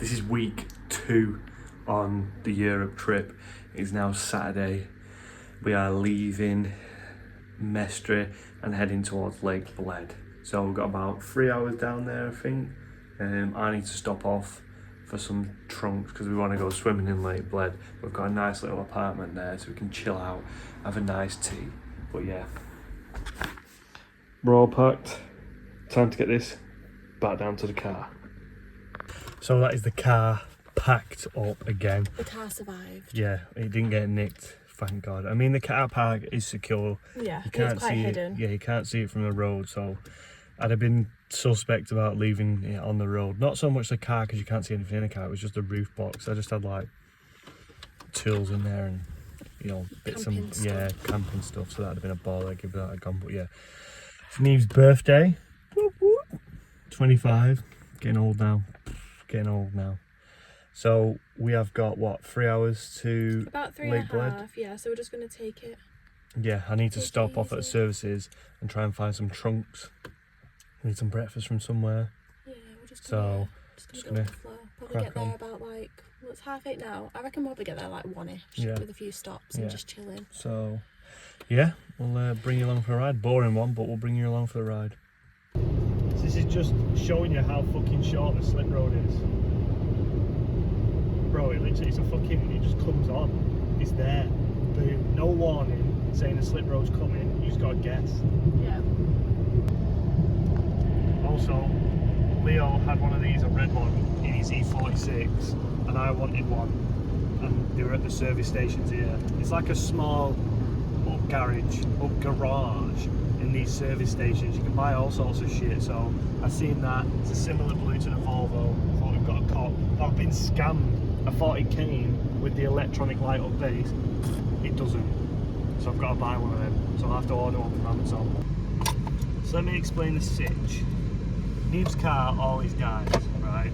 This is week 2 on the Europe trip. It's now Saturday. We are leaving Mestre and heading towards Lake Bled. So we've got about 3 hours down there, I think. I need to stop off for some trunks because we want to go swimming in Lake Bled. We've got a nice little apartment there so we can chill out, have a nice tea. But yeah, we're all packed. Time to get this back down to the car. So that is the car packed up again. The car survived. Yeah, it didn't get nicked, thank God. I mean, the car park is secure. Yeah, you can't it's quite see hidden. it. Yeah, you can't see it from the road, so I'd have been suspect about leaving it on the road. Not so much the car because you can't see anything in the car, it was just the roof box. I just had like tools in there and, you know, bits Camping of, stuff. yeah, camping stuff, so that'd have been a ball. I'd give that a gone, but yeah. It's Neve's birthday. 25, getting old now. So we have got what, 3 hours to About three Lake and a Bled? half, yeah, so we're just going to take it. Yeah, I need to Take it stop off at easy. services and try and find some trunks. Need some breakfast from somewhere. Yeah, we're just So, gonna, just go gonna with the flow. Probably crack get there on. about like, well, it's 8:30 now. I reckon we'll probably get there like 1ish Yeah. with a few stops Yeah. and just chilling. So, yeah, we'll bring you along for a ride. Boring one, but we'll bring you along for the ride. So this is just showing you how fucking short the slip road is. Bro, it literally, it's a fucking, it just comes on. It's there. Boom. No warning saying the slip road's coming. You just gotta guess. Yeah. Also, Leo had one of these, a red one, in his E46, and I wanted one. And they were at the service stations here. It's like a small up garage in these service stations. You can buy all sorts of shit. So I've seen that. It's a similar blue to the Volvo. I thought we've got a cop. I've been scammed. I thought it came with the electronic light up base. It doesn't. So I've got to buy one of them. So I'll have to order one from Amazon. So let me explain the sitch. Neve's car always dies, right?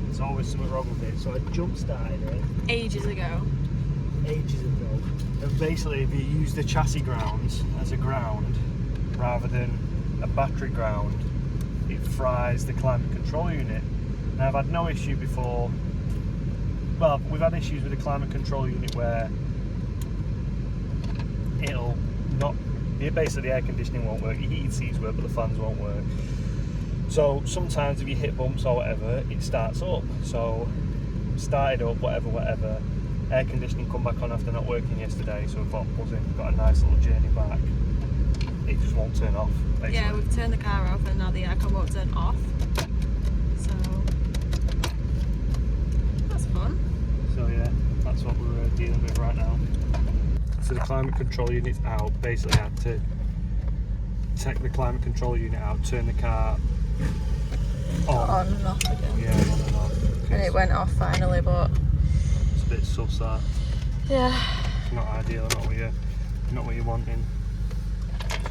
There's always something wrong with it. So I jump started it Ages ago. ages ago. And basically, if you use the chassis grounds as a ground rather than a battery ground, it fries the climate control unit. Now I've had no issue before. Well, we've had issues with the climate control unit where it'll not, basically the air conditioning won't work, your heated seats work but the fans won't work. So sometimes if you hit bumps or whatever, it starts up. So started up, whatever. Air conditioning come back on after not working yesterday, so we thought buzzing, got a nice little journey back. It just won't turn off, basically. Yeah, we've turned the car off and now the aircon won't turn off. So that's fun. So yeah, that's what we're dealing with right now. So the climate control unit's out. Basically I had to take the climate control unit out, turn the car on. and off again. Yeah, on and off. And it went off finally, but It's a bit sus that. yeah. It's not ideal, not what you're wanting.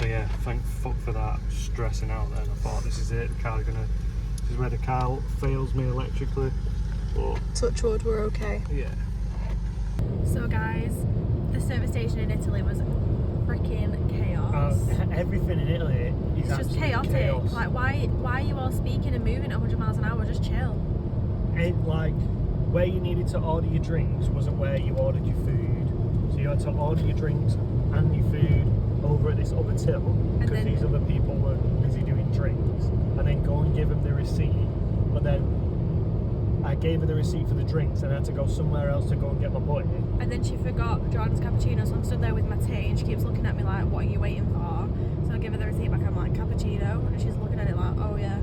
So yeah, thank fuck for that. Stressing out then. I thought this is it, this is where the car fails me electrically. But Touch wood, we're okay. yeah. So guys, the service station in Italy was freaking chaos. Everything in Italy is It's just absolute chaotic. chaos. Like why are you all speaking and moving at 100 miles an hour? Just chill. Like where you needed to order your drinks wasn't where you ordered your food. So you had to order your drinks and your food over at this other till because then- these other people were busy doing drinks, and then go and give them the receipt. But then I gave her the receipt for the drinks and I had to go somewhere else to go and get my buddy. And then she forgot Jordan's cappuccino, so I'm stood there with my tea and she keeps looking at me like, what are you waiting for? So I give her the receipt back, I'm like, cappuccino, and she's looking at it like, oh yeah.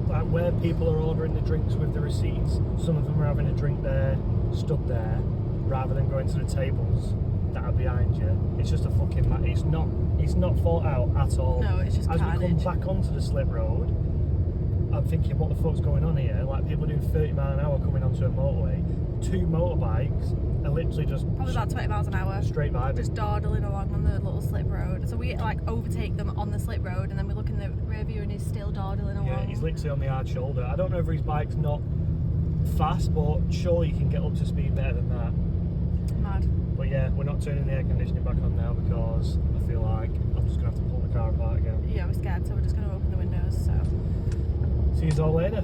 Like where people are ordering the drinks with the receipts, some of them are having a drink there, stood there, rather than going to the tables that are behind you. It's just a fucking, it's not thought out at all. No, it's just As carnage. we come back onto the slip road, I'm thinking, what the fuck's going on here? Like people doing 30 mile an hour coming onto a motorway, 2 motorbikes are literally just Probably about 20 miles an hour. straight vibing. Just dawdling along on the little slip road. So we like overtake them on the slip road and then we look in the rear view and he's still dawdling along. Yeah, he's literally on the hard shoulder. I don't know if his bike's not fast, but surely you can get up to speed better than that. Mad. But yeah, we're not turning the air conditioning back on now because I feel like I'm just going to have to pull the car apart again. Yeah, we're scared, so we're just going to open the windows. So See you all later.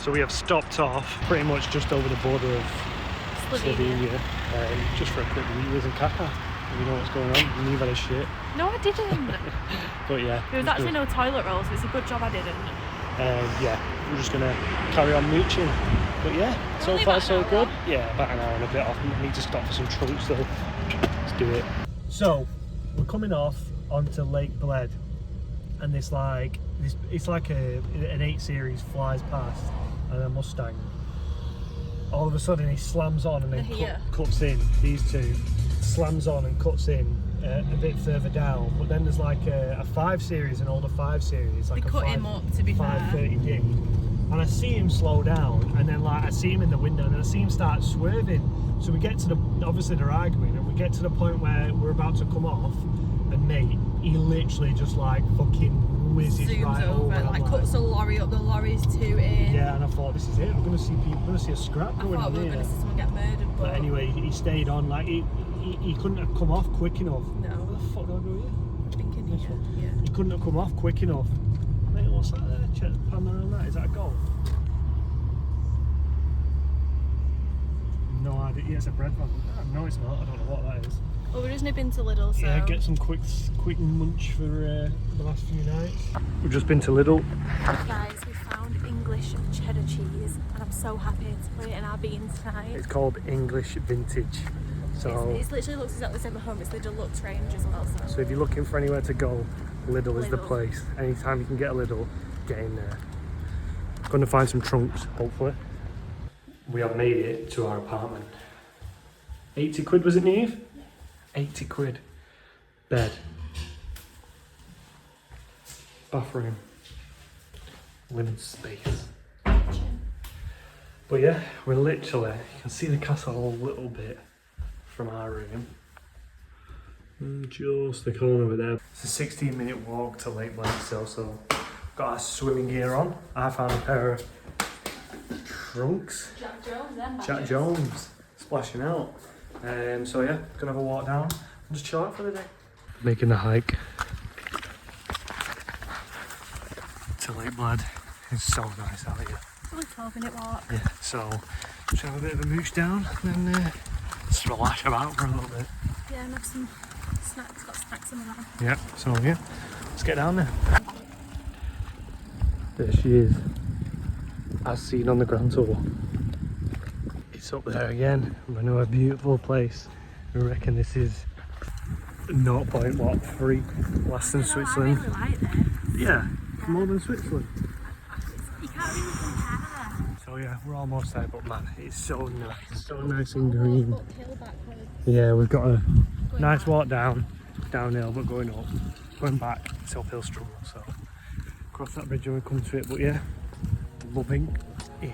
So we have stopped off pretty much just over the border of Slovenia, just for a quick reuse and caca. You know what's going on, and you've had a shit. No, I didn't. But yeah. There was actually no toilet roll, so it's a good job I didn't. Yeah, we're just gonna carry on mooching. But yeah, so far so good. Yeah, about an hour and a bit off. I need to stop for some trunks, so let's do it. So we're coming off onto Lake Bled, and it's like an 8 Series flies past, and a Mustang. All of a sudden he slams on and then cuts in. These two slams on and cuts in a bit further down, but then there's like a 5 Series, an older 5 Series, like they cut him up, to be 530D, and I see him slow down, and then like I see him in the window, and then I see him start swerving. So we get to obviously they're arguing, and we get to the point where we're about to come off, and mate, he literally just like fucking whizzes zooms right over, like cuts the lorry up, the lorry's 2 in. Yeah, and I thought, this is it, I'm gonna see people, I'm gonna see a scrap going on here. I thought we were gonna see someone get murdered, but anyway, he stayed on, like he couldn't have come off quick enough. No. Where the fuck do I go here? I think in here, yeah. He couldn't have come off quick enough. Mate, what's that there? Check the pan around that. Is that a Golf? No idea. Yeah, it's a bread van. No, it's not. I don't know what that is. Well, we're just nipping to Lidl, so... Yeah, get some quick munch for the last few nights. We've just been to Lidl. Guys, we found English cheddar cheese, and I'm so happy to put it in our beans tonight. It's called English Vintage. So it literally looks exactly the same at home. It's the deluxe range as well. So if you're looking for anywhere to go, Lidl is the place. Anytime you can get a Lidl, get in there. Going to find some trunks, hopefully. We have made it to our apartment. 80 quid, was it, Neve? 80 quid. Bed. Bathroom. Living space. But yeah, we're literally, you can see the castle a little bit from our room. Just the corner over there. It's a 16-minute walk to Lake Bled still, so got our swimming gear on. I found a pair of trunks. Jack Jones, splashing out. So yeah, gonna have a walk down and just chill out for the day. Making the hike to Lake Bled. It's so nice out here. It's only a 12-minute walk. Yeah, so just have a bit of a mooch down and then splash about for a little bit. Yeah, and have some snacks, got snacks in the van. Yeah, so yeah, let's get down there. There she is, as seen on the Grand Tour. It's up there again. I know, a beautiful place. I reckon this is 0.3 less than Switzerland. I really like this. Yeah, more than Switzerland. You can't really compare. So yeah, we're almost there, but man, it's so nice. So nice and green. Uphill backwards. Yeah, we've got a nice walk downhill, but going up. Going back, it's uphill struggle, so cross that bridge when we come to it, but yeah, loving it.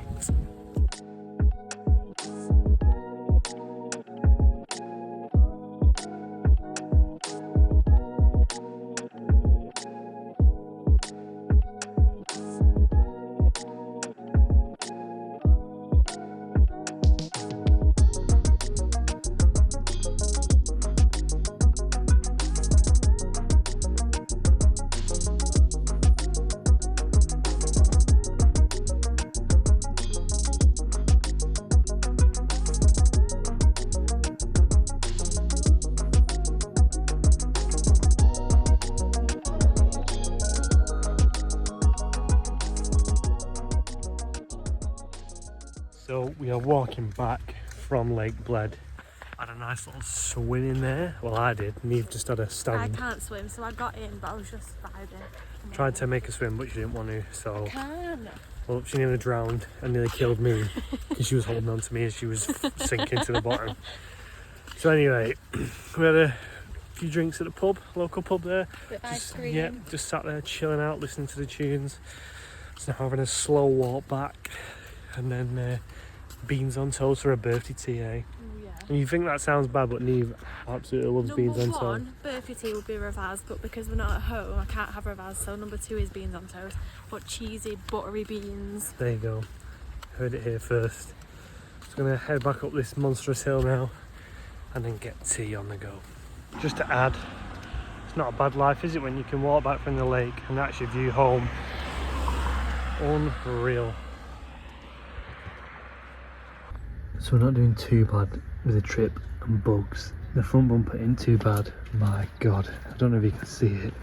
So we are walking back from Lake Bled. Had a nice little swim in there. Well, I did. Neve just had a stand. I can't swim, so I got in, but I was just vibing. Tried to make her swim, but she didn't want to. So, I can. well, she nearly drowned and nearly killed me because she was holding on to me as she was sinking to the bottom. So anyway, we had a few drinks at the pub, local pub there. With ice cream. Yeah, just sat there chilling out, listening to the tunes. So now having a slow walk back, and then beans on toast for a birthday tea, eh? Yeah. And you think that sounds bad, but Neve absolutely loves beans on toast. Number one, birthday tea would be Ravaz, but because we're not at home, I can't have Ravaz, so number 2 is beans on toast. But cheesy, buttery beans. There you go. Heard it here first. Just gonna head back up this monstrous hill now, and then get tea on the go. Just to add, it's not a bad life, is it, when you can walk back from the lake and actually view home? Unreal. So we're not doing too bad with the trip and bugs. The front bumper ain't too bad. My god, I don't know if you can see it,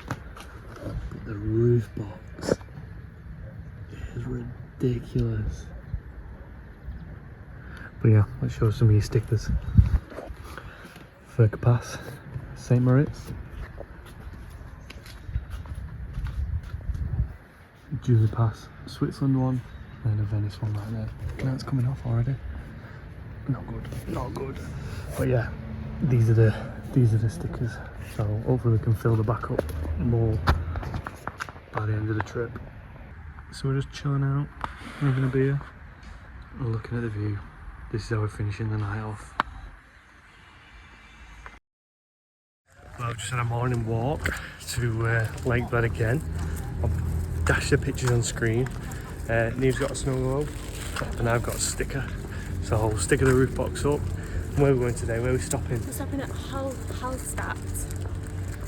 but the roof box is ridiculous. But yeah, let's show some of your stickers. Ferg Pass, St. Moritz, Julie Pass, Switzerland one, and a Venice one right there. Now it's coming off already. Not good, not good. But yeah, these are the stickers. So hopefully we can fill the back up more by the end of the trip. So we're just chilling out, having a beer, and looking at the view. This is how we're finishing the night off. Well, I've just had a morning walk to Lake Bed again. I've dashed the pictures on screen. Neve's got a snow globe and I've got a sticker. So I'll sticker the roof box up. Where are we going today? Where are we stopping? We're stopping at Hallstatt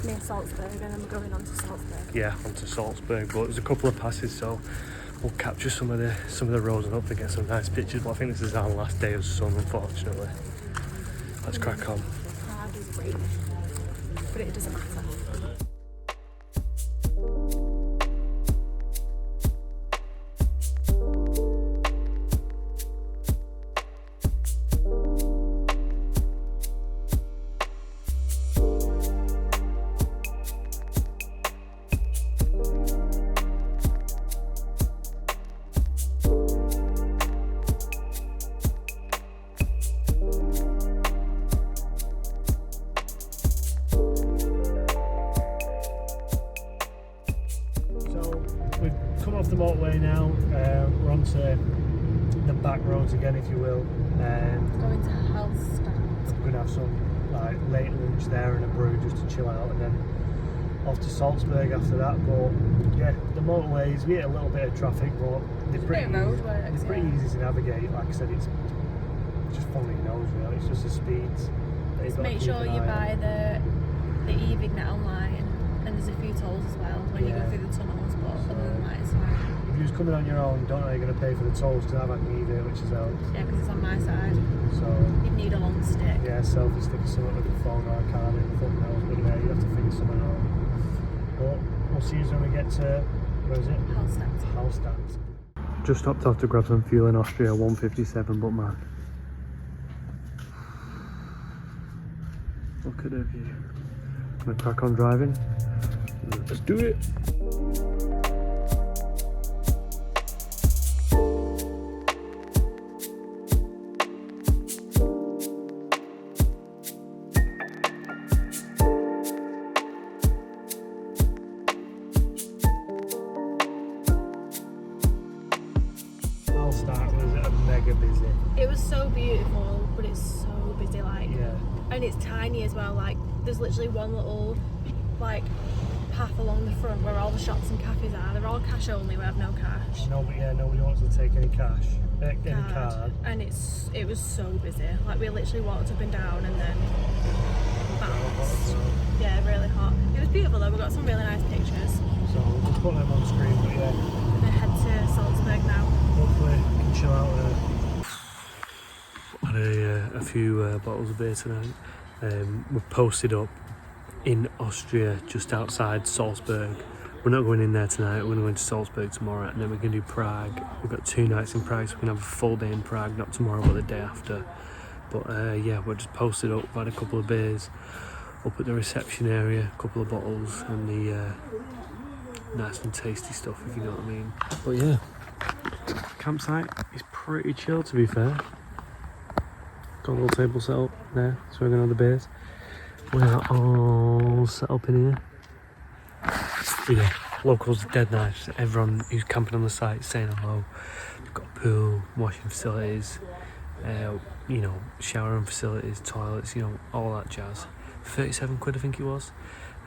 near Salzburg, and then we're going on to Salzburg. Yeah, onto Salzburg, but there's a couple of passes, so we'll capture some of the roads and hopefully get some nice pictures. But I think this is our last day of sun, unfortunately. Let's crack on. Prague is great, but it doesn't matter. The motorway now, we're onto the back roads again, if you will. Going to Hallstatt. We're going to have some like late lunch there and a brew just to chill out, and then off to Salzburg after that. But yeah, the motorways, we hit a little bit of traffic, but they're pretty easy to navigate. Like I said, it's just following your nose really. It's just the speeds. Just make sure you buy the e-Vignet online, and there's a few tolls as well when you go through the tunnels, but other than that it's fine. If you're just coming on your own, don't know how you're going to pay for the tolls, because I've had neither, which is out. Yeah, because it's on my side. So you'd need a long stick. Yeah, selfie stick or something with your phone or a card in the front nose, but yeah, you have to figure something out. But we'll see you when we get to, where is it? Hallstatt. Just stopped off to grab some fuel in Austria, 157, but man, look at the view. I'm gonna crack on driving. Let's do it. Hallstatt was mega busy. It was so beautiful, but it's so busy, like, yeah. And it's tiny as well. Like, there's literally one little like path along the front where all the shops and cafes are. They're all cash only. We have no cash. No, but yeah, nobody wants to take any cash, any card. And it was so busy. Like, we literally walked up and down and then bounced. Yeah, really hot. It was beautiful though. We got some really nice pictures. So we'll just put them on screen, but yeah. We're gonna head to Salzburg now. Hopefully we can chill out there. Had a few bottles of beer tonight. We've posted up in Austria, just outside Salzburg. We're not going in there tonight, we're going to Salzburg tomorrow, and then we're going to do Prague. We've got 2 nights in Prague, so we can have a full day in Prague, not tomorrow but the day after. But yeah, we're just posted up, we've had a couple of beers up at the reception area, a couple of bottles, and the nice and tasty stuff, if you know what I mean. But yeah, campsite is pretty chill, to be fair. Got a little table set up there, so we're going to have the beers. We're all set up in here. But yeah, locals are dead nice. Everyone who's camping on the site is saying hello. We've got a pool, washing facilities, you know, showering facilities, toilets, you know, all that jazz. 37 quid I think it was.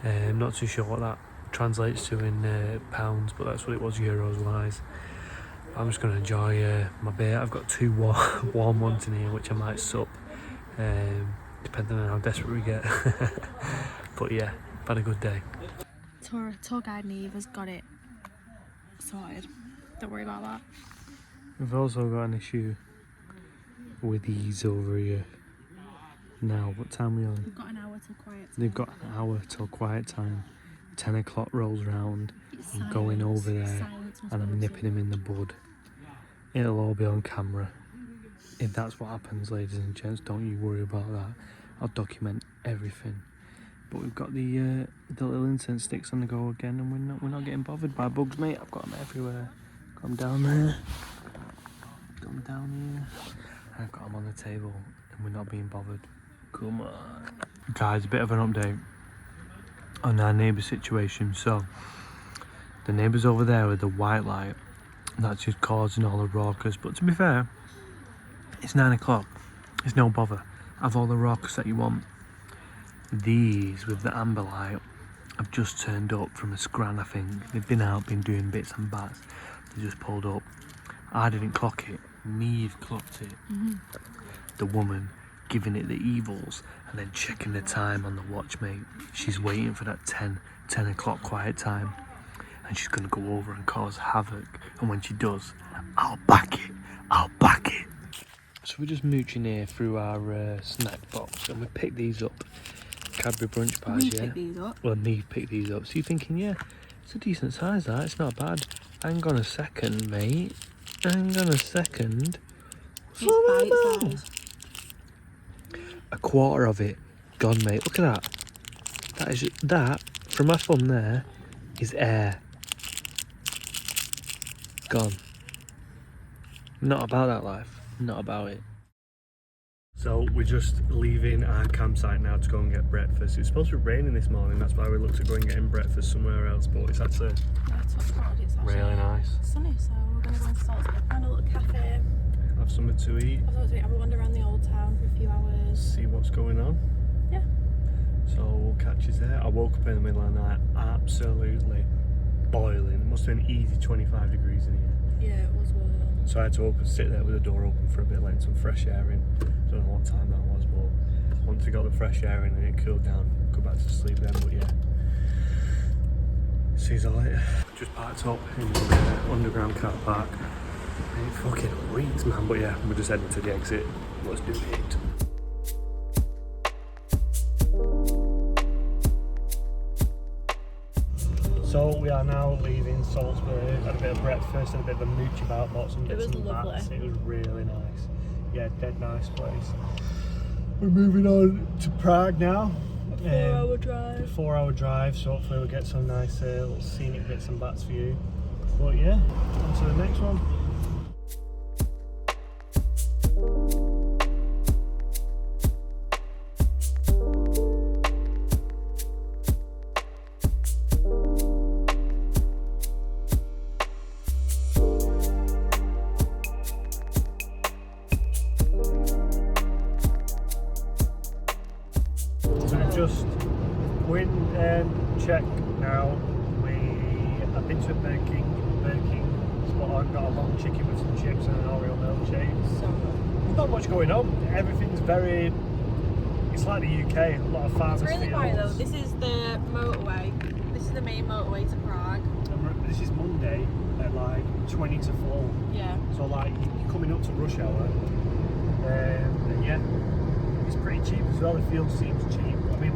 I'm not too sure what that translates to in pounds, but that's what it was euros wise. I'm just going to enjoy my beer. I've got 2 warm ones in here which I might sup, depending on how desperate we get. But yeah, I've had a good day. Tour guide Neve has got it sorted. Don't worry about that. We've also got an issue with ease over here. Now, what time are we on? We've got an hour till quiet time. They've got an hour till quiet time. 10 o'clock rolls round. It's I'm going over there silence and I'm nipping him in the bud. It'll all be on camera. If that's what happens, ladies and gents, don't you worry about that. I'll document everything. But we've got the little incense sticks on the go again, and we're not getting bothered by bugs, mate. I've got them everywhere. Got them down there. Got them down here. I've got them on the table, and we're not being bothered. Come on. Guys, a bit of an update on our neighbour situation. So, the neighbours over there with the white light, that's just causing all the raucous. But to be fair, it's 9 o'clock. It's no bother. Have all the raucous that you want. These with the amber light have just turned up from a scran, I think. They've been out, been doing bits and bats. They just pulled up. I didn't clock it. Neve clocked it. The woman giving it the evils and then checking the time on the watch, mate. She's waiting for that 10 o'clock quiet time, and she's going to go over and cause havoc. And when she does, I'll back it. I'll back it. So we're just mooching here through our snack box, and we picked these up. Cadbury brunch pies, yeah? Picked these up. Well, Neve picked these up. So you're thinking, yeah, it's a decent size, that. It's not bad. Hang on a second, mate. Hang on a second. It's bite size. A quarter of it gone, mate. Look at that. That from my thumb there is air. Gone. Not about that life. Not about it. So we're just leaving our campsite now to go and get breakfast. It's supposed to be raining this morning. That's why we looked at going and getting breakfast somewhere else. But it's actually really nice. Sunny, so we're going to go and find a little cafe. Have something to eat. Have a wander around the old town for a few hours. See what's going on. Yeah. So we'll catch you there. I woke up in the middle of the night absolutely boiling. It must have been easy 25 degrees in here. Yeah, it was warm. So I had to sit there with the door open for a bit, letting some fresh air in. I don't know what time that was, but once I got the fresh air in and it cooled down, go back to sleep then. But yeah, see you later. Just parked up in the underground car park. It fucking reeks, man. But yeah, we're just heading to the exit. Let's do it. So we are now leaving Salzburg. Had a bit of breakfast and a bit of a mooch about, bought some bits and bats. It was really nice. Yeah, dead nice place. We're moving on to Prague now. 4-hour drive. 4-hour drive, so hopefully we'll get some nice little scenic bits and bats for you. But yeah, on to the next one. Just wind check now. I've been to a Burger King spot on, got a long chicken with some chips and an Oreo milkshake. So there's not much going on. Everything's it's like the UK, a lot of farmers' it's really fields. quiet though. This is the motorway. This is the main motorway to Prague. This is Monday at like 20 to 4. Yeah. So like you're coming up to rush hour. And yeah, it's pretty cheap as well. The fuel seems cheap. I mean,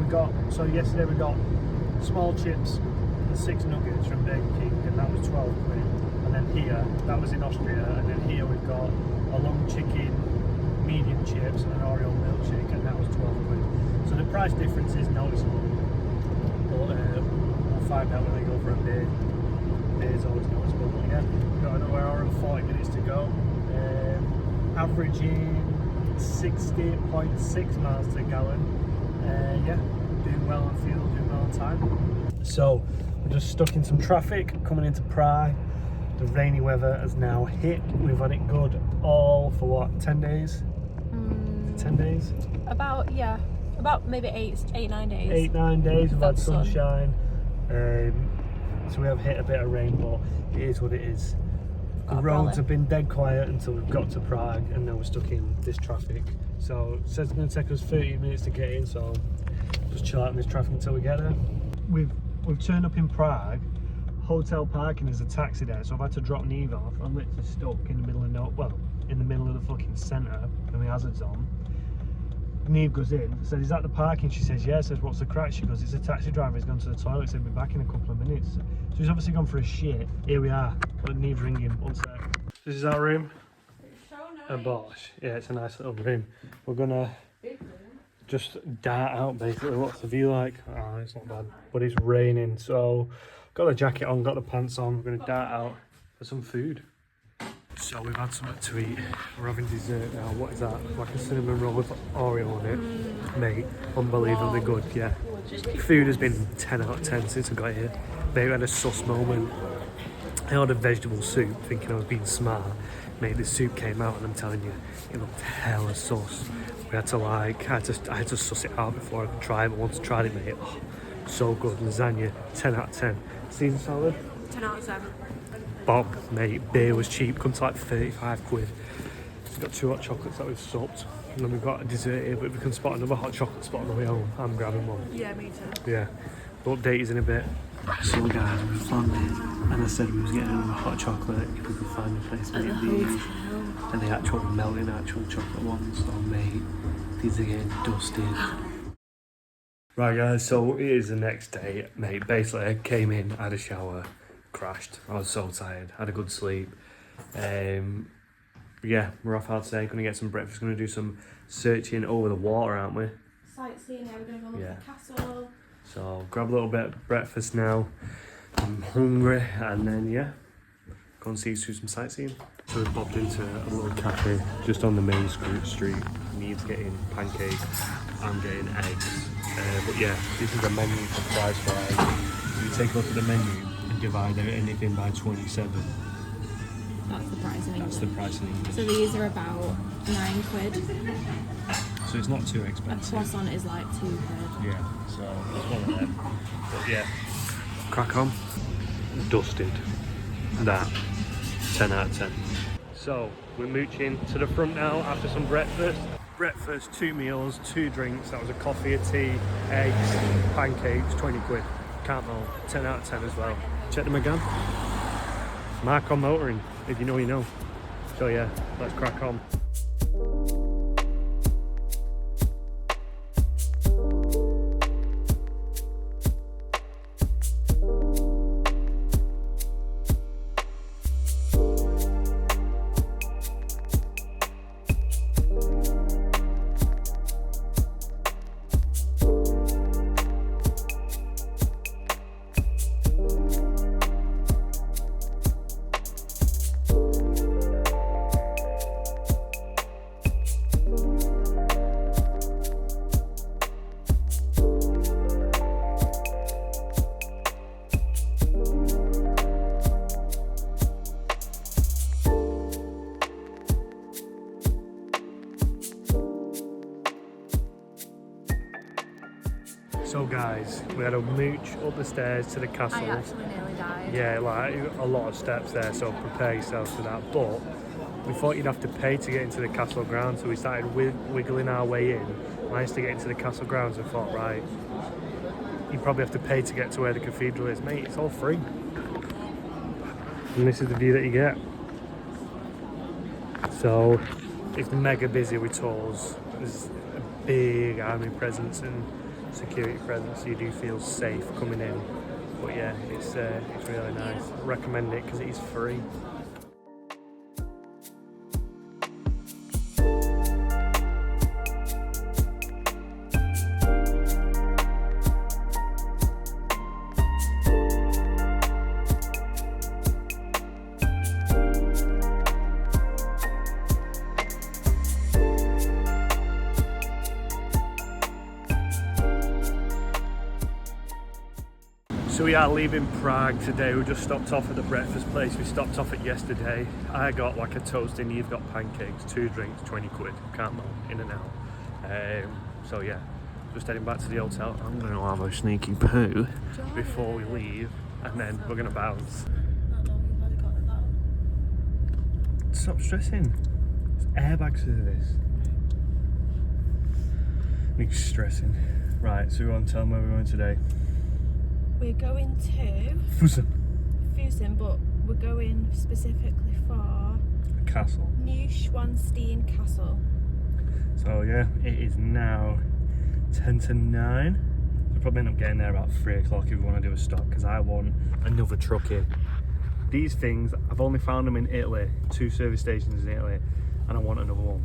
yesterday we got small chips and 6 nuggets from Burger King, and that was 12 quid. And then here, that was in Austria, and then here we've got a long chicken, medium chips, and an Oreo milkshake, and that was 12 quid. So the price difference is noticeable. But we'll find out when we go for a beer. Beer's always noticeable. But yeah, we've got another hour and 40 minutes to go. Averaging 60.6 miles per gallon. Yeah, doing well on fuel, doing well on time. So we're just stuck in some traffic coming into Prague. The rainy weather has now hit. We've had it good all for what, 10 days? 10 days? About maybe 8-9 days. 8-9 days we've had sun. sunshine. So we have hit a bit of rain, but it is what it is. The roads have been dead quiet until we've got to Prague, and now we're stuck in this traffic. So it says it's going to take us 30 minutes to get in, so just chill out in this traffic until we get there. We've turned up in Prague. Hotel parking is a taxi there, so I've had to drop Neve off. I'm literally stuck in the middle of nowhere. Well, in the middle of the fucking centre, and the hazards on. Neve goes in, says, "Is that the parking?" She says, "Yeah." Says, "What's the crack?" She goes, "It's a taxi driver, he's gone to the toilet, so he'll be back in a couple of minutes." So he's obviously gone for a shit. Here we are. But Neve's ringing, one sec. This is our room. It's so nice. A bosh. Yeah, it's a nice little room. We're gonna just dart out basically. What's the view like? Oh, it's not bad. But it's raining, so got the jacket on, got the pants on. We're gonna dart out for some food. So we've had something to eat. We're having dessert now. What is that? Like a cinnamon roll with Oreo on it. Mate, unbelievably good, yeah. Food has been 10 out of 10 since I got here. Mate, we had a sus moment. I ordered vegetable soup thinking I was being smart. Mate, the soup came out and I'm telling you, it looked hella sus. We had to I had to suss it out before I could try it, but once I tried it, mate, oh, so good. Lasagna, 10 out of 10. Caesar salad? 10 out of 10. Bob, mate, beer was cheap, come to like 35 quid. We've got 2 hot chocolates that we've supped, and then we've got a dessert here, but if we can spot another hot chocolate spot on the way home, I'm grabbing one. Yeah, me too. Yeah, we'll update you in a bit. So guys, we've landed, and I said we was getting another hot chocolate if we could find a place to get these. And the actual melting actual chocolate ones, so mate, these are getting dusted. Right guys, so it is the next day, mate. Basically I came in, had a shower, crashed. I was so tired, had a good sleep. Yeah, we're off out today, gonna get some breakfast, gonna do some searching over the water, aren't we? Sightseeing, yeah, we're going to go look at the castle. So grab a little bit of breakfast now. I'm hungry, and then yeah, go and see some sightseeing. So we've bobbed into a little cafe just on the main street. Neve's getting pancakes, I'm getting eggs. But yeah, this is the menu for price wise. You take a look at the menu and divide anything by 27. That's the price in English. That's the price in English. So these are about 9 quid. So it's not too A expensive. croissant is like 2 quid. Yeah, so it's one of them. But yeah, crack on. Dusted. That. 10 out of 10. So we're mooching to the front now after some breakfast. Breakfast, 2 meals, 2 drinks. That was a coffee, a tea, eggs, pancakes, 20 quid. Can't know. 10 out of 10 as well. Check them again. Mark on motoring. If you know, you know. So yeah, let's crack on. So guys, we had a mooch up the stairs to the castle. I actually nearly died. Yeah, like a lot of steps there, so prepare yourself for that. But we thought you'd have to pay to get into the castle grounds, so we started wiggling our way in. Managed to get into the castle grounds and thought, right, you probably have to pay to get to where the cathedral is. Mate, it's all free. And this is the view that you get. So it's mega busy with tours. There's a big army presence and security presence, so you do feel safe coming in. But yeah, it's really nice. I recommend it because it is free. So we are leaving Prague today. We just stopped off at the breakfast place we stopped off at yesterday. I got like a toast and you've got pancakes, 2 drinks, 20 quid. Can't know, in and out. So yeah, just heading back to the hotel. I'm going to have a sneaky poo before we leave, and then we're going to bounce. Stop stressing. It's airbag service. Makes stressing. Right, so we want to tell them where we're going today. We're going to Fusen. Fusen, but we're going specifically for Castle. Neuschwanstein Castle. So yeah, it is now 10 to 9. We'll probably end up getting there about 3 o'clock if we want to do a stop, because I want another truckie. These things, I've only found them in Italy, 2 service stations in Italy, and I want another one.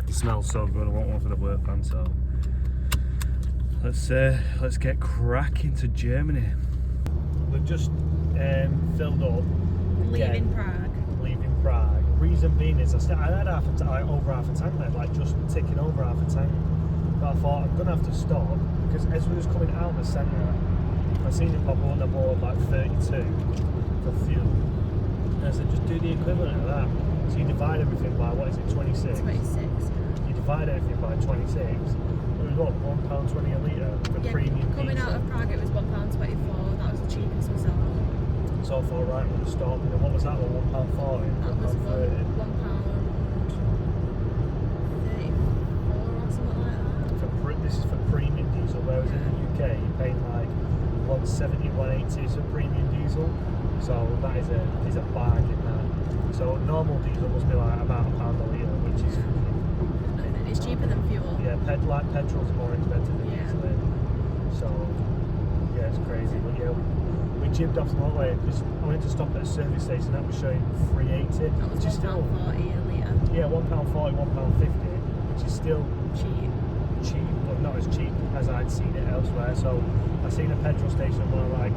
It smells so good, I want one for the work van, so let's get cracking to Germany. We've just filled up. Leaving Prague. Leaving Prague. Reason being is I had over half a tank there, like just ticking over half a tank. But I thought I'm gonna have to stop, because as we was coming out of the centre, I seen it pop on the board like 32 for fuel. And I said, just do the equivalent of that. So you divide everything by, what is it, 26? 26. You divide everything by 26. It was what, £1.20 a litre for premium Coming diesel. out of Prague, it was £1.24. That was the cheapest we saw. So I thought, right, I'm going to stop. And what was that one? £1.40? That was £1.30? £1.34 or something like that. This is for premium diesel, whereas in the UK you're paying like 170, 180 for premium diesel. So that is a bargain that. So normal diesel must be like about £1 a litre, which is Nothing. It's cheaper than fuel. yeah, petrol's more expensive than Yeah. diesel. So yeah, it's crazy. But yeah, we jibbed off the motorway because I went to stop at a service station that was showing 380, That was which is still £1.40 a litre. yeah £1.40, £1.50, which is still cheap, but not as cheap as I'd seen it elsewhere. So I seen a petrol station on one of like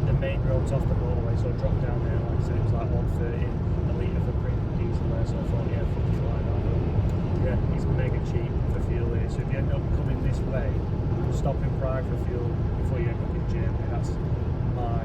the main roads off the motorway, so I dropped down there. Like I said, it was like 130 a litre for premium diesel there. So I thought, yeah, fuck you, why not? Yeah, it's mega cheap for fuel here. So if you end up coming this way, stop in Prague for fuel before you end up in Germany. That's my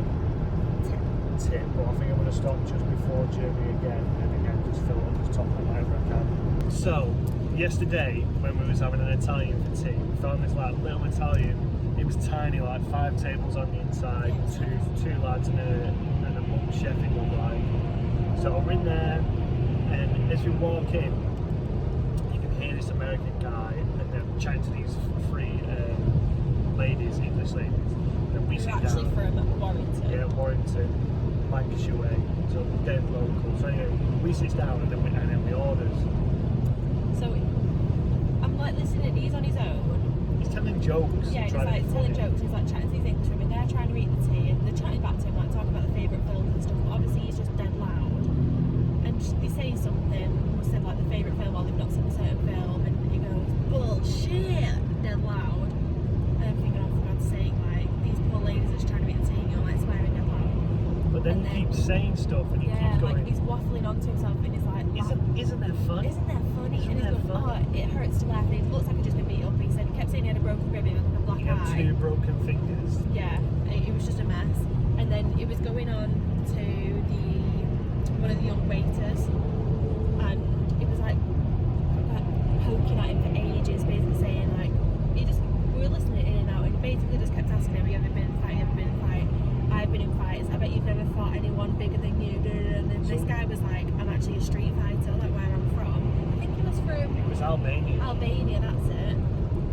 tip. But I think I'm going to stop just before Germany again, and again just fill up, just top up whatever I can. So yesterday when we was having an Italian for tea, we found this like little Italian. It was tiny, like 5 tables on the inside, two lads and a monk chef it looked like. So we're in there, and as we walk in, you can hear this American guy and they're chatting to these 3 ladies, English ladies. And we sit actually down. from Warrington. Yeah, Warrington, Lancashire way, so dead local. So anyway, we sit down and then we orders. So I'm like listening, he's on his own. He's telling jokes. Yeah, he's trying to like be telling funny. jokes, he's like chatting to these English women, they're trying to eat the tea, and they're chatting back to him, like talking about their favourite films and stuff, but obviously he's just dead loud. And they say something, said like the favourite film while they've not seen a certain film, and he goes, bullshit, dead loud. And I'm thinking, oh for God's sake, like, these poor ladies are just trying to eat the tea, and you're like swearing dead loud. But then he keeps saying stuff and he keeps going. Like he's waffling onto himself and he's like, Isn't that fun? Isn't that funny? Isn't And he's that going, funny? oh, it hurts to laugh. And it looks like he's just been beat up. He said, he kept saying he had a broken rib and a black He had eye. 2 broken fingers. Yeah, it was just a mess. And then it was going on to one of the young waiters, and it was like poking at him for ages, basically saying like, we were listening in and out, and he basically just kept asking him, have you ever been in a fight? Have you ever been in a fight? I've been in fights. I bet you've never fought anyone bigger than you. And then this guy was like, I'm actually a street fighter, like where I'm from. I think he was from It was Albania. Albania, that's it.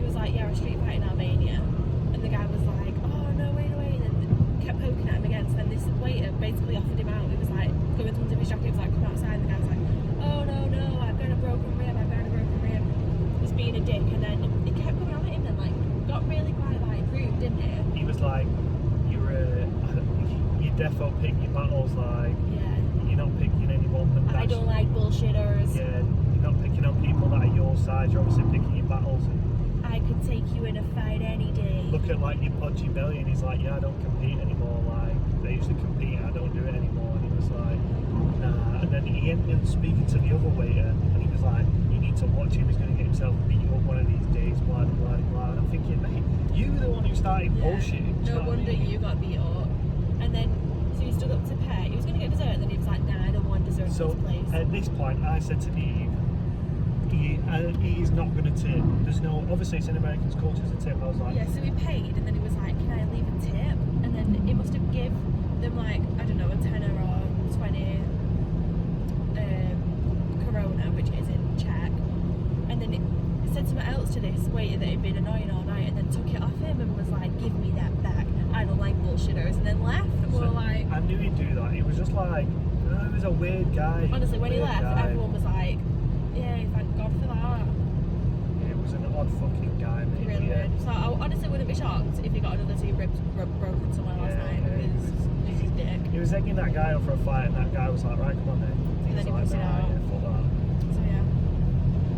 He was like, yeah, a street fighter in Albania. And the guy was like, oh no, wait. And then kept poking at him again. So then this waiter basically offered him out. He was like, going to his jacket, he was like, come outside. And the guy was like, oh no, I've got a broken rib. He was being a dick. And then he kept coming at him and like, got really quite like rude, didn't he? He was like, you defo pick your battles, like, you're not picking anyone that I don't like bullshitters. Yeah, you're not picking on people that are your size, you're obviously picking your battles. And I could take you in a fight any day. look at like your podgy belly, and he's like, yeah, I don't compete anymore, like, they used to compete, I don't do it anymore. And he was like, nah. And then he ended up speaking to the other waiter, and he was like, you need to watch him, he's going to get himself beat up one of these days, blah, blah, blah. And I'm thinking, mate, you were the one who started bullshitting. No wonder you got beat up. And then, so he stood up to pay. He was going to get dessert, and then he was like, nah, I don't want dessert in So this place. at this point, I said to Neve, he is not going to tip. There's no, obviously it's in Americans' culture as a tip. I was like, Yeah, so he paid, and then he was like, can I leave a tip? And then he must have give them like, I don't know, a tenner or 20 Corona, which is in Czech. And then it said something else to this waiter that had been annoying all night, and then took it off him and was like, give me that back. I don't like bullshitters. And then left, and we were like, I knew he'd do that. He was just like, No, he was a weird guy. Honestly, when he Weird left, guy. everyone was like, "Yeah, thank God for that." It was an odd fucking guy, mate. Really yeah. weird. So I honestly wouldn't be shocked if he got another 2 ribs broken somewhere last night because he's his dick. He was egging that guy up for a fight, and that guy was like, "Right, come on then." And then he was puts it like, out. "Yeah, fuck that." So yeah,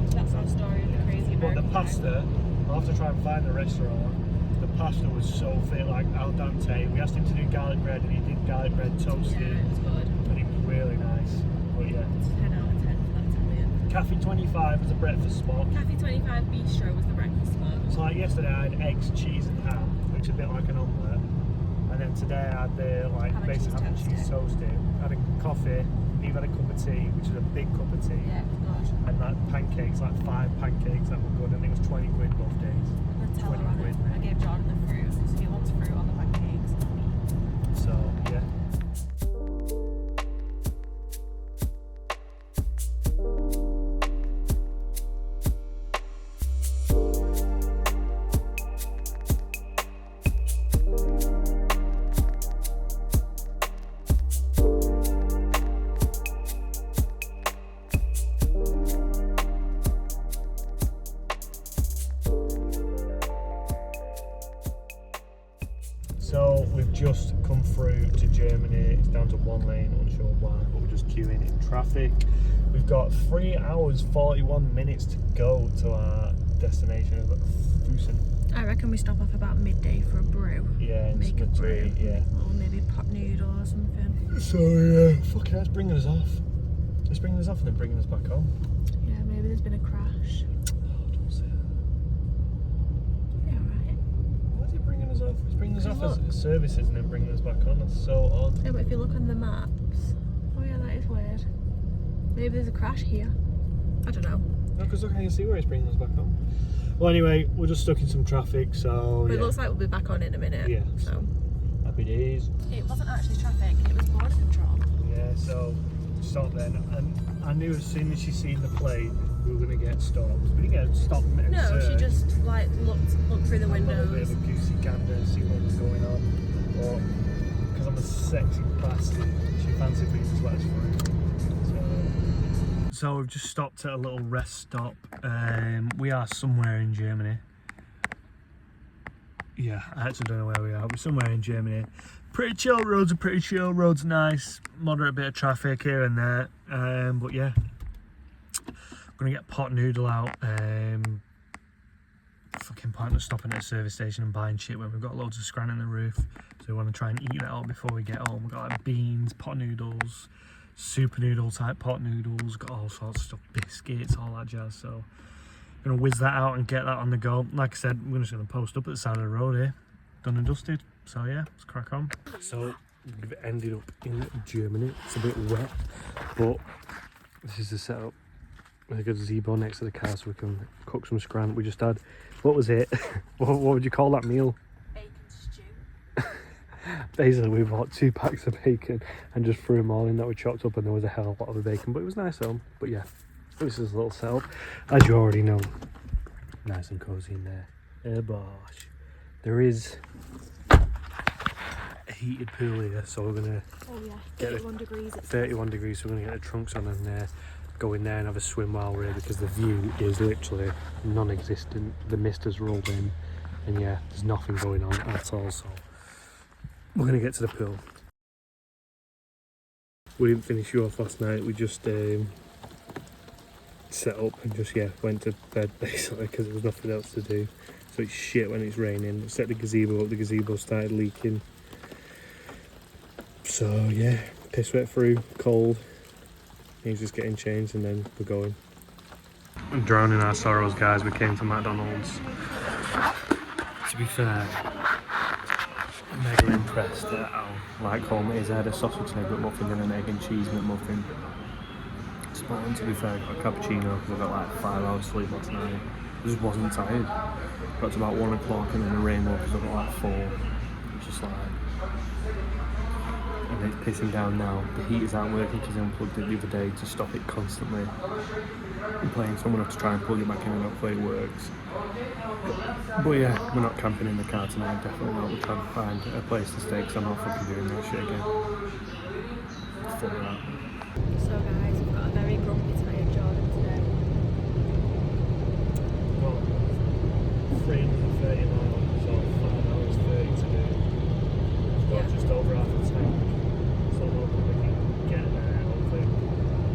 so that's our story of the crazy But American the pasta, I'll have to try and find the restaurant. The pasta was so fit, like al dente. We asked him to do garlic bread, and he did garlic bread toasted, Yeah, it was good. and it was really nice. But yeah, It's 10 out of 10 for that Italian. Cafe 25 was a breakfast spot. Cafe 25 Bistro was the breakfast spot. So like yesterday I had eggs, cheese and ham, which is a bit like an omelette. And then today I had the like Ham and basic cheese ham and cheese toasted. I had a coffee, Eve had a cup of tea, which is a big cup of tea. Yeah, it was good. And like pancakes, like 5 pancakes that were good, and it was 20 quid both days. Nutella 20 on quid, it. I mate. gave Jordan the fruit because he wants fruit on the pancakes. So yeah. So we've just come through to Germany. It's down to 1 lane, unsure why, but we're just queuing in traffic. We've got 3 hours 41 minutes to go to our destination of Fusen. I reckon we stop off about midday for a brew. Yeah, in Make a brew. Smitty, yeah. Or maybe pot noodle or something. So yeah, fuck it, it's bringing us off. It's bringing us off and then bringing us back home. Yeah, maybe there's been a crash. Oh, don't say that. Yeah, alright. Why is it bringing us off? It's bringing us off Look. as services and then bringing us back on. That's so odd. Yeah, but if you look on the maps, oh yeah, that is weird. Maybe there's a crash here. I don't know. No, because look, I can see where it's bringing us back on. Well, anyway, we're just stuck in some traffic, so But yeah. it looks like we'll be back on in a minute. Yeah. So Happy days. it wasn't actually traffic, it was border control. Yeah, so stopped then, and I knew as soon as she seen the plate, we were going to get stopped. We didn't get stopped. No, she just like looked through the a little bit windows. of a goosey gander, see what was going on. But because I'm a sexy bastard, she fancied me and just let us through. So we've just stopped at a little rest stop. We are somewhere in Germany. Yeah, I actually don't know where we are. We're somewhere in Germany. Pretty chill, roads are pretty chill, roads nice. Moderate bit of traffic here and there. But yeah, I'm gonna get pot noodle out. Fucking pointless stopping at a service station and buying shit when we've got loads of scran in the roof. So we want to try and eat that up before we get home. We've got like beans, pot noodles, super noodle type pot noodles, got all sorts of stuff, biscuits, all that jazz. So I'm gonna whiz that out and get that on the go. Like I said, we're just gonna post up at the side of the road here, done and dusted. So yeah, let's crack on. So we've ended up in Germany. It's a bit wet, but this is the setup. With a gazebo next to the car so we can cook some scran. We just had, what was it? what would you call that meal? Bacon stew. Basically, we bought 2 packs of bacon and just threw them all in that we chopped up, and there was a hell of a lot of the bacon, but it was nice home. But yeah, this is a little setup, as you already know. Nice and cozy in there. Bosh. There is a heated pool here, so we're gonna Oh yeah, get 31 degrees. It's 31 degrees, so we're gonna get the trunks on and go in there and have a swim while we're here, because the view is literally non-existent. The mist has rolled in, and yeah, there's nothing going on at all. So we're gonna get to the pool. We didn't finish you off last night. We just set up and just went to bed basically because there was nothing else to do. So it's shit when it's raining. Set the gazebo up. The gazebo started leaking. So yeah, piss wet through, cold. He's just getting changed and then we're going. I'm drowning our sorrows, guys. We came to McDonald's. To be fair, I'm mega impressed at how like home it is. I had a sausage and egg McMuffin and an egg and cheese McMuffin. Spot on, to be fair. I got a cappuccino because I got like 5 hours sleep last night. I just wasn't tired. Got to about 1 o'clock and then the rain woke because I got like 4. It's just like... And it's pissing down now. The heaters aren't working because I unplugged it the other day to stop it constantly. I'm playing someone up to try and plug it back in and hopefully it works. But yeah, we're not camping in the car tonight, definitely not. We're trying to find a place to stay because I'm not fucking doing that shit again. stuff like that. So guys, we've got a very grumpy tired Jordan today. Got 330 miles, so 5 hours 30 to do. We've got just over half a tank, so hopefully we can get there. Hopefully it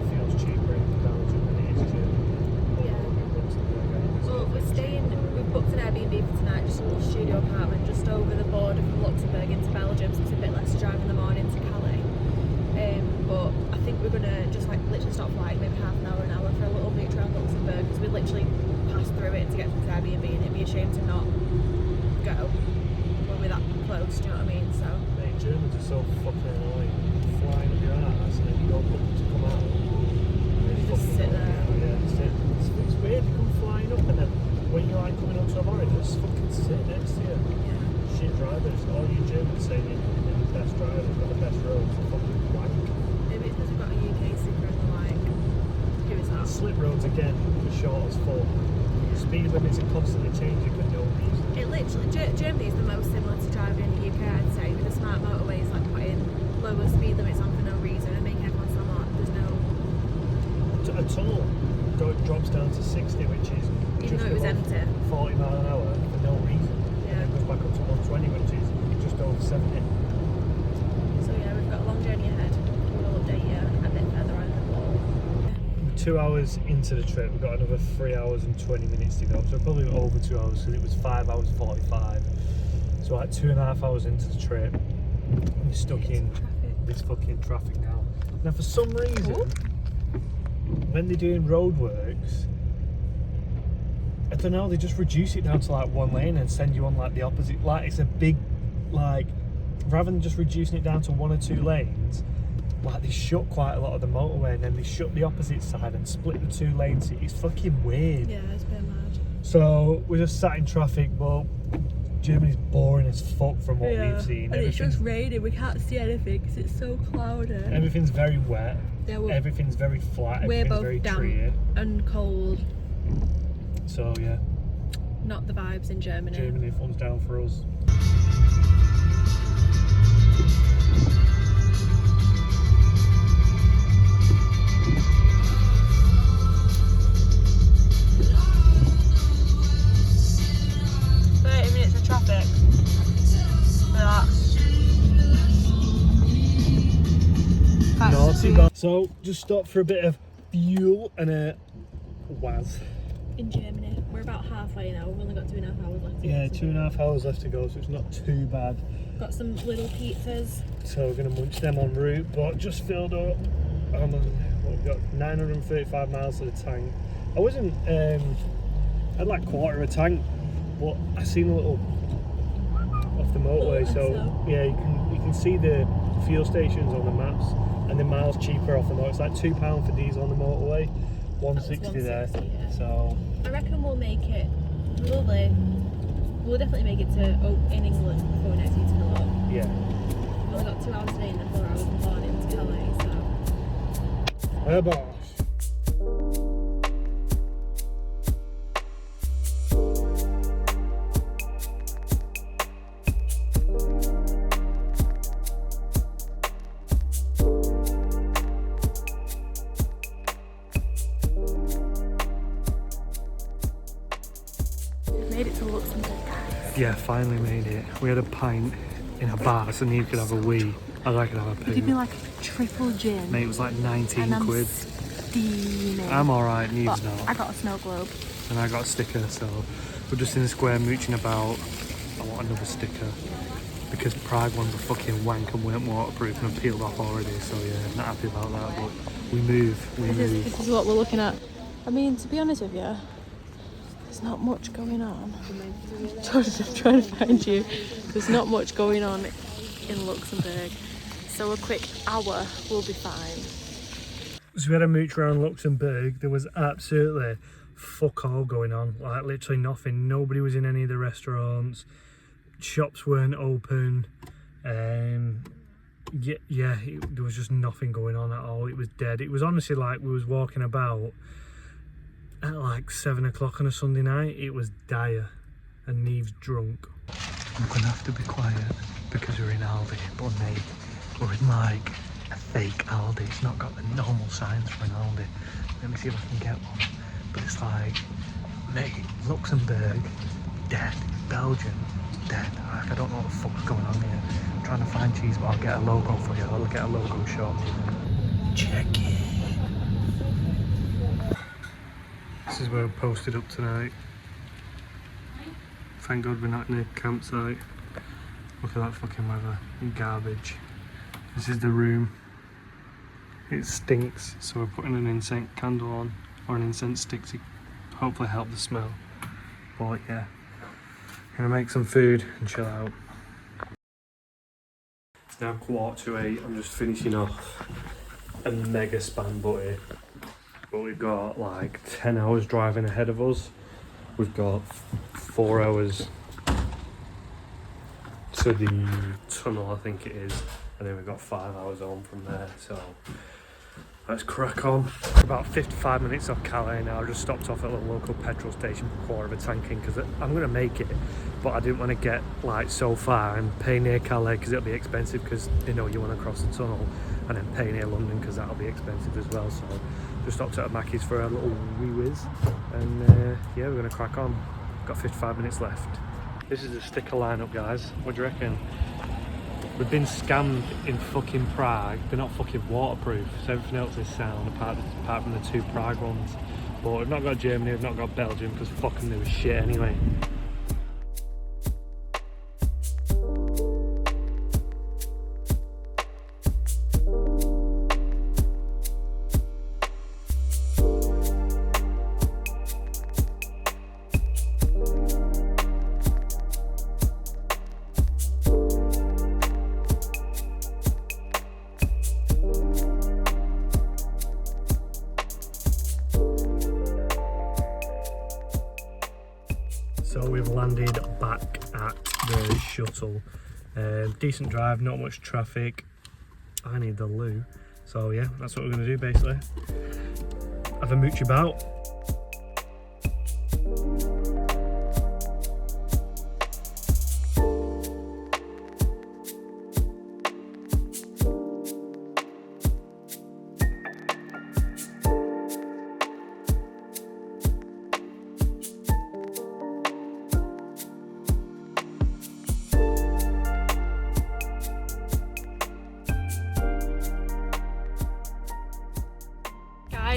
feels cheaper in Belgium than it is to Luxembourg. Well, we've booked an Airbnb for tonight, just a little studio apartment just over the border from Luxembourg into Belgium, so it's a bit less to drive in the morning to Calais. But I think we're gonna just like literally stop flying maybe half an hour for a little mooch around Luxembourg, because we literally passed through it to get to this Airbnb, and it'd be a shame to not go when we're that close, do you know what I mean? So Mate, Germans are so fucking annoying. Flying up your ass and then you don't look to come out. you just sit there. It's weird, you come flying up and then when you're like coming onto a lorry, they just fucking sit next to you. Yeah. Shit drivers, all you Germans saying they're the best drivers, got the best roads, they're fucking wank. Maybe it's because we've got a UK sticker and we're like, who is that? Slip roads again, the short as fuck. Speed limits are constantly changing for no reason. It literally, Germany is the most similar to driving in the UK, I'd say, with the smart motorways, like putting lower speed limits on for no reason and making everyone sound like there's no... A tunnel drops down to 60, which is Even just though it was below empty. 40 mile an hour for no reason. Yeah. And it goes back up to 120, which is just over 70. So yeah, we've got a long journey ahead. We'll update you a bit further on in the vlog. 2 hours into the trip, we've got another 3 hours and 20 minutes to go. So probably over 2 hours, because it was 5 hours 45. So like 2.5 hours into the trip, we're stuck in this fucking traffic now. Now for some reason, when they're doing roadworks, I don't know, they just reduce it down to like one lane and send you on like the opposite. Like it's a big, like, rather than just reducing it down to 1 or 2 lanes, like they shut quite a lot of the motorway and then they shut the opposite side and split the 2 lanes. It's fucking weird. Yeah, it's a bit mad. So we're just sat in traffic, but Germany's boring as fuck from what we've seen. And it's just raining, we can't see anything because it's so cloudy. Everything's very wet. Yeah, Everything's very flat. we're Everything's both very damp treey. and cold. So yeah, Not the vibes in Germany. Germany, thumbs down for us. So just stopped for a bit of fuel and a waz. In Germany, we're about halfway now. We've only got 2.5 hours left. Yeah, 2.5 hours left to go, so it's not too bad. Got some little pizzas. So we're gonna munch them en route, but just filled up. We've got 935 miles to the tank. I wasn't. I had like quarter of a tank, but I seen a little off the motorway. So yeah, you can see the fuel stations on the maps, and the miles cheaper off the motorway. It's like £2 for diesel on the motorway, 160 there. Yeah. So I reckon we'll make it. We'll definitely make it to in England before we next need to fill up. Yeah. We've only got 2 hours today and then 4 hours in the morning to Calais. So. Bosh. Made it to Luxembourg, guys. Yeah, finally made it. We had a pint in a bar so Neve could have a wee. I could have a poo. Give me like a triple gin. Mate, it was like 19 quid. Steaming. I'm alright, Neve's not. I got a snow globe. And I got a sticker, so we're just in the square mooching about. I want another sticker. Because Prague ones are fucking wank and weren't waterproof and have peeled off already, so yeah, not happy about that, but we move. This is what we're looking at. I mean, to be honest with you, there's not much going on. I'm trying to find you. There's not much going on in Luxembourg, so a quick hour will be fine. So we had a mooch around Luxembourg. There was absolutely fuck all going on, like literally nothing. Nobody was in any of the restaurants. Shops weren't open. There was just nothing going on at all. It was dead. It was honestly like we was walking about at like 7 o'clock on a Sunday night. It was dire, and Neve's drunk. I'm gonna have to be quiet because we're in Aldi, but mate, we're in like a fake Aldi. It's not got the normal signs for an Aldi. Let me see if I can get one. But it's like, mate, Luxembourg, dead. Belgium, dead. Like, I don't know what the fuck's going on here. I'm trying to find cheese, but I'll get a logo for you. I'll get a logo shot. Check it. This is where we posted up tonight. Thank God we're not in a campsite. Look at that fucking weather. Garbage. This is the room. It stinks, so we're putting an incense candle on, or an incense stick to hopefully help the smell. But yeah, gonna make some food and chill out. It's now 7:45. I'm just finishing off a mega span butty, but we've got like 10 hours driving ahead of us. We've got 4 hours to the tunnel, I think it is, and then we've got 5 hours on from there, so let's crack on. About 55 minutes off Calais now. I just stopped off at a local petrol station for a quarter of a tank in because I'm going to make it, but I didn't want to get like so far and pay near Calais because it'll be expensive, because you know you want to cross the tunnel, and then pay near London because that'll be expensive as well. So just stopped at a Mackey's for a little wee whiz, and yeah, we're going to crack on. Got 55 minutes left. This is the sticker lineup, guys. What do you reckon? We've been scammed in fucking Prague. They're not fucking waterproof, so everything else is sound apart from the 2 Prague ones. But we've not got Germany, we've not got Belgium, because fucking they were shit anyway. So we've landed back at the shuttle. Decent drive, not much traffic. I need the loo. So yeah, that's what we're going to do basically. Have a mooch about.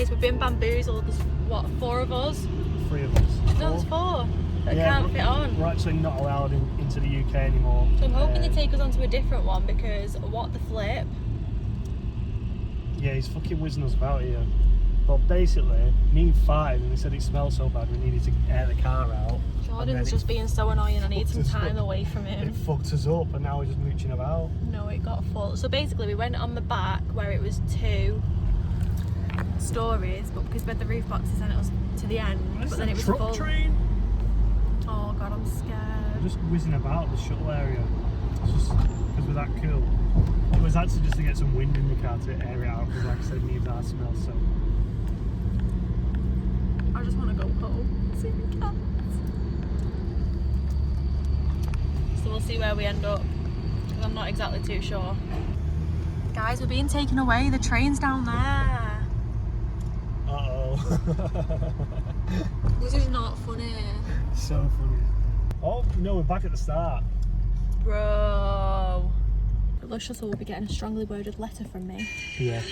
We've been bamboozled. There's what, 4 of us? 3 of us. No, there's 4 that can't fit on. We're actually not allowed into the UK anymore. So I'm hoping they take us onto a different one, because what the flip? Yeah, he's fucking whizzing us about here. But basically, me farted and they said it smelled so bad we needed to air the car out. Jordan's just being so annoying. I need some time away from him. It fucked us up, and now we're just mooching about. No, it got full. So basically we went on the back where it was 2 stories, but because we had the roof boxes sent us to the end, but then it was full. Train? Oh god, I'm scared. We're just whizzing about the shuttle area. It's just because we're that cool. It was actually just to get some wind in the car to air it out, because like I said, it needs our smell, so. I just want to go home, see the cats. So we'll see where we end up, because I'm not exactly too sure. Guys, we're being taken away. The train's down there. This is not funny. So funny. Oh no, we're back at the start. Bro. The shuttle will be getting a strongly worded letter from me. Yeah.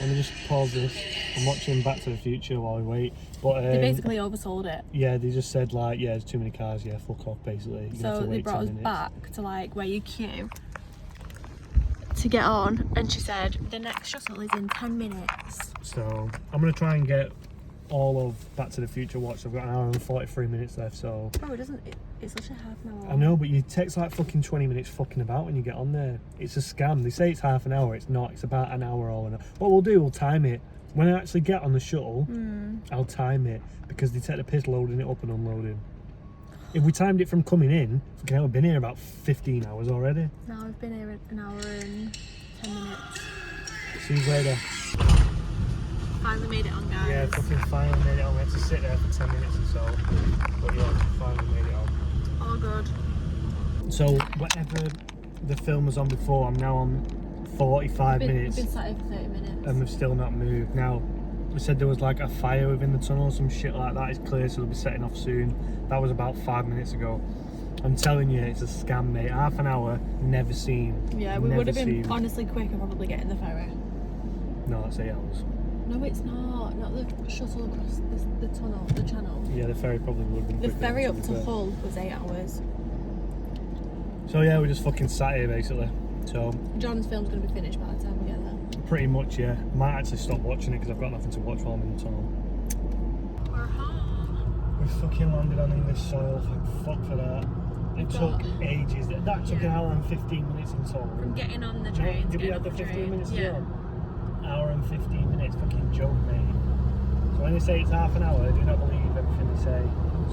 Let me just pause this. I'm watching Back to the Future while we wait. But they basically oversold it. Yeah, they just said like, yeah, there's too many cars, yeah, fuck off basically. So they brought us back to like where you queue to get on, and she said the next shuttle is in 10 minutes. So I'm gonna try and get all of Back to the Future watched. I've got an hour and 43 minutes left, so. Oh, it doesn't. It's such a half an hour. I know, but it takes like fucking 20 minutes fucking about when you get on there. It's a scam. They say it's half an hour. It's not. It's about an hour all in all. What we'll do, we'll time it. When I actually get on the shuttle, I'll time it, because they take the piss loading it up and unloading. If we timed it from coming in, fucking hell, we've been here about 15 hours already. Now we've been here an hour and 10 minutes. See you later. Finally made it on, guys. Yeah, fucking finally made it on. We had to sit there for 10 minutes or so. But yeah, finally made it on. All good. So, whatever the film was on before, I'm now on 45 We've minutes. been sat here for 30 minutes. And they've still not moved. Now, we said there was like a fire within the tunnel, some shit like that is clear, so they'll be setting off soon. That was about 5 minutes ago. I'm telling you, it's a scam, mate. Half an hour, never seen. Yeah, we never would have been seen. honestly quicker probably getting the ferry. No, that's 8 hours. No, it's not. Not the shuttle across the tunnel, the channel. Yeah, the ferry probably would have been The quicker, ferry up be to fair. Hull was 8 hours. So yeah, we just fucking sat here basically. So John's film's going to be finished by the time we get there. pretty much, yeah. Might actually stop watching it because I've got nothing to watch while I'm in the tunnel. We're home. We fucking landed on English soil. Thank fuck for that. It took ages. That took an hour and 15 minutes in total. From getting on the train to Did we getting have off the the 15 train. minutes Yeah. as well? Hour and 15 minutes, fucking joke, mate. So when they say it's half an hour, I do not believe everything they say.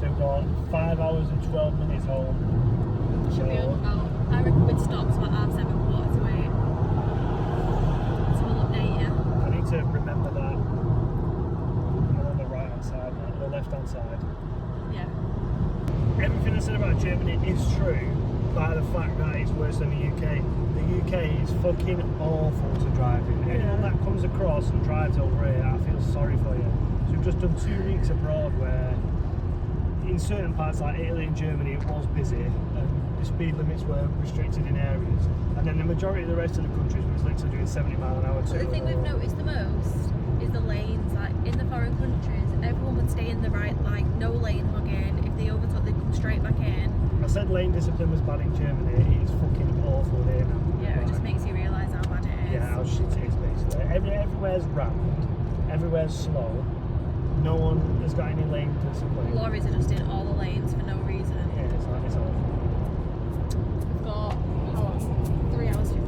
So we've got 5 hours and 12 minutes home. Should be about, I reckon we'd stop about 7:30, 8. So we'll update you. I need to remember that. I'm on the right hand side now, the left hand side. Yeah. Everything I said about Germany is true by the fact that it's worse than the UK. The UK is fucking awful to drive in. Anyone that comes across and drives over here, I feel sorry for you. So we've just done 2 weeks abroad where in certain parts like Italy and Germany it was busy and the speed limits were restricted in areas. And then the majority of the rest of the countries was literally doing 70 mile an hour. But the thing we've noticed the most is the lanes. Like in the foreign countries, everyone would stay in the right, like no lane hogging. If they overtook, they'd come straight back in. I said lane discipline was bad in Germany. It is fucking awful here now. Yeah, it just makes you realise how bad it is. Yeah, how shit it is basically. Everywhere's rammed, everywhere's slow. No one has got any lane discipline. Lorries are just in all the lanes for no reason. Yeah, it's awful. We've got, how long? 3 hours 52.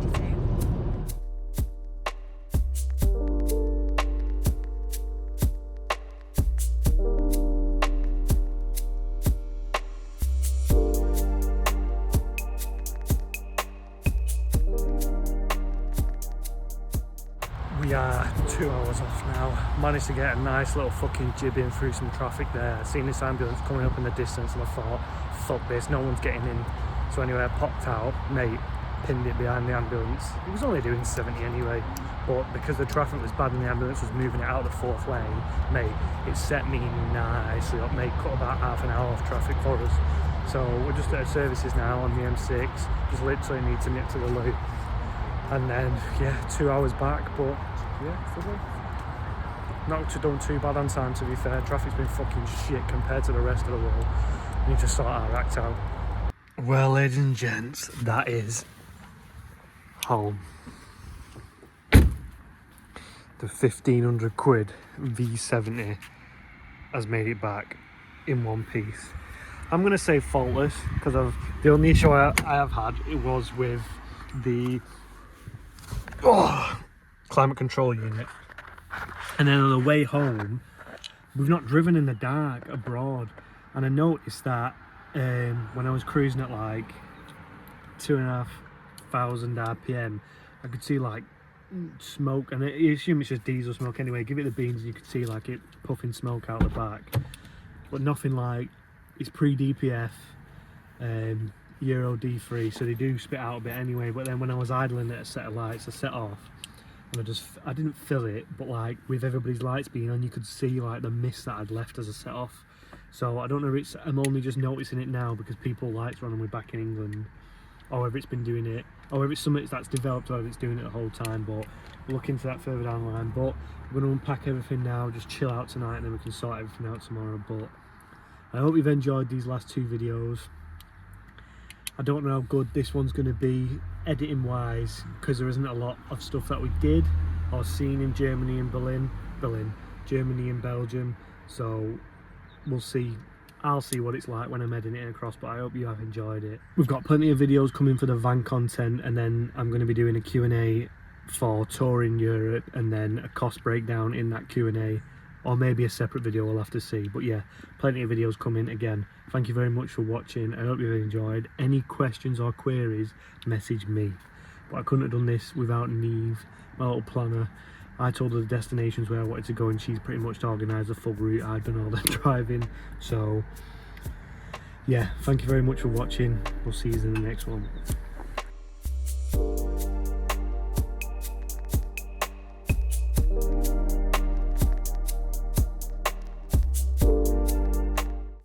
We are 2 hours off now. Managed to get a nice little fucking jibbing through some traffic there. I seen this ambulance coming up in the distance and I thought, fuck this, no one's getting in. So anyway, I popped out, mate, pinned it behind the ambulance. It was only doing 70 anyway, but because the traffic was bad and the ambulance was moving it out the 4th lane, mate, it set me nicely up, mate, cut about half an hour off traffic for us. So we're just at services now on the M6, just literally need to nip to the loop. And then, yeah, 2 hours back, but yeah, lovely. Not done too bad on time, to be fair. Traffic's been fucking shit compared to the rest of the world. We need to sort our act out. Well, ladies and gents, that is home. The 1,500 quid V70 has made it back in one piece. I'm going to say faultless, because the only issue I have had, it was with the climate control unit. And then on the way home, we've not driven in the dark abroad, and I noticed that when I was cruising at like 2,500 RPM, I could see like smoke, and I assume it's just diesel smoke anyway. Give it the beans and you could see like it puffing smoke out the back, but nothing like, it's pre-DPF, Euro D3, so they do spit out a bit anyway. But then when I was idling at a set of lights, I set off and I didn't feel it, but like with everybody's lights being on, you could see like the mist that I'd left as I set off. So I don't know if I'm only just noticing it now because people lights are on and we're back in England, or whether it's been doing it, or whether it's something that's developed, or whether it's doing it the whole time. But we'll look into that further down the line. But we're going to unpack everything now, just chill out tonight, and then we can sort everything out tomorrow. But I hope you've enjoyed these last 2 videos. I don't know how good this one's going to be editing wise, because there isn't a lot of stuff that we did or seen in Germany and Germany and Belgium. So we'll see. I'll see what it's like when I'm editing it across, but I hope you have enjoyed it. We've got plenty of videos coming for the van content, and then I'm going to be doing a Q&A for touring Europe, and then a cost breakdown in that Q&A, or maybe a separate video, we'll have to see. But yeah, plenty of videos coming. Again, thank you very much for watching. I hope you've enjoyed. Any questions or queries, message me. But I couldn't have done this without Neve, my little planner. I told her the destinations where I wanted to go, and she's pretty much organised the full route. I've done all the driving. So yeah, thank you very much for watching. We'll see you in the next one.